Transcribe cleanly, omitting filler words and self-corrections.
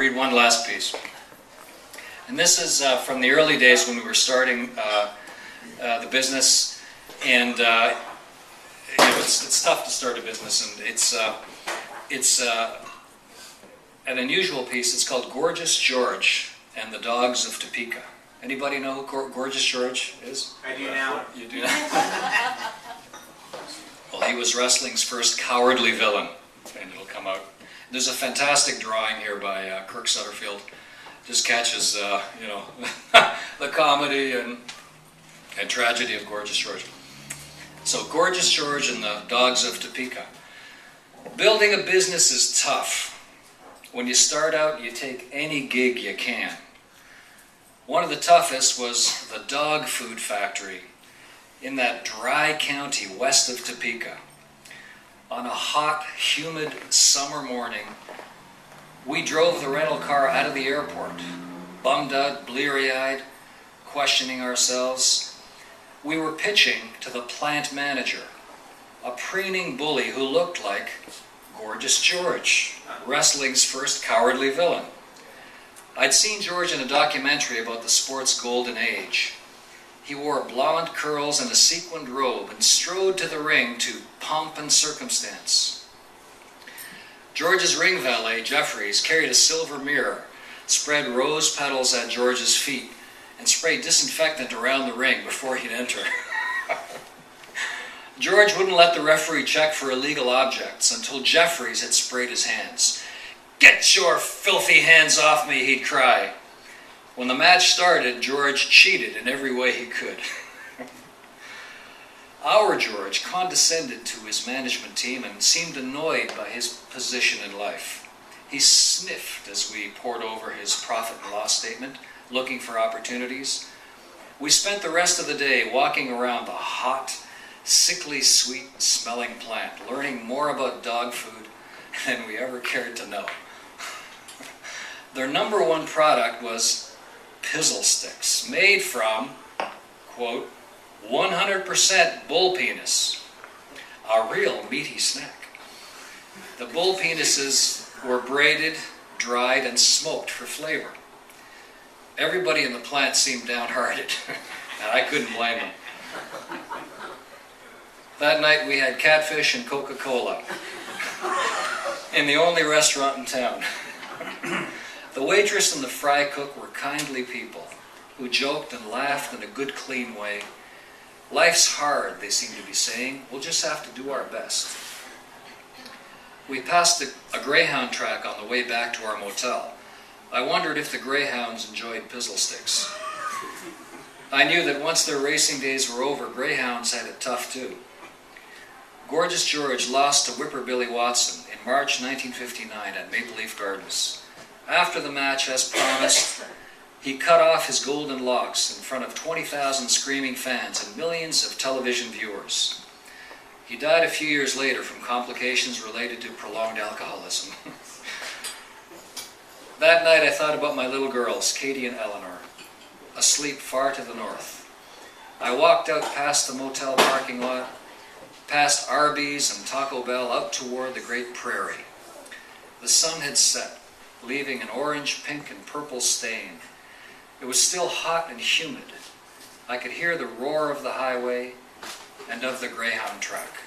read one last piece. And this is from the early days when we were starting the business. And it's tough to start a business. And it's an unusual piece. It's called Gorgeous George and the Dogs of Topeka. Anybody know who Gorgeous George is? I do now. You do now? Well, he was wrestling's first cowardly villain, and it'll come out. There's a fantastic drawing here by Kirk Sutterfield. Just catches, the comedy and tragedy of Gorgeous George. So, Gorgeous George and the Dogs of Topeka. Building a business is tough. When you start out, you take any gig you can. One of the toughest was the dog food factory in that dry county west of Topeka. On a hot, humid summer morning, we drove the rental car out of the airport, bummed out, bleary-eyed, questioning ourselves. We were pitching to the plant manager, a preening bully who looked like Gorgeous George, wrestling's first cowardly villain. I'd seen George in a documentary about the sport's golden age. He wore blonde curls and a sequined robe and strode to the ring to pomp and circumstance. George's ring valet, Jeffries, carried a silver mirror, spread rose petals at George's feet, and sprayed disinfectant around the ring before he'd enter. George wouldn't let the referee check for illegal objects until Jeffries had sprayed his hands. "Get your filthy hands off me," he'd cry. When the match started, George cheated in every way he could. Our George condescended to his management team and seemed annoyed by his position in life. He sniffed as we pored over his profit and loss statement, looking for opportunities. We spent the rest of the day walking around the hot, sickly sweet smelling plant, learning more about dog food than we ever cared to know. Their number one product was pizzle sticks, made from, quote, 100% bull penis, a real meaty snack. The bull penises were braided, dried, and smoked for flavor. Everybody in the plant seemed downhearted, and I couldn't blame them. That night we had catfish and Coca-Cola in the only restaurant in town. The waitress and the fry cook were kindly people who joked and laughed in a good, clean way. Life's hard, they seemed to be saying. We'll just have to do our best. We passed a greyhound track on the way back to our motel. I wondered if the greyhounds enjoyed pizzle sticks. I knew that once their racing days were over, greyhounds had it tough too. Gorgeous George lost to Whipper Billy Watson in March 1959 at Maple Leaf Gardens. After the match, as promised, he cut off his golden locks in front of 20,000 screaming fans and millions of television viewers. He died a few years later from complications related to prolonged alcoholism. That night I thought about my little girls, Katie and Eleanor, asleep far to the north. I walked out past the motel parking lot, past Arby's and Taco Bell, out toward the great prairie. The sun had set, leaving an orange, pink, and purple stain. It was still hot and humid. I could hear the roar of the highway and of the Greyhound track.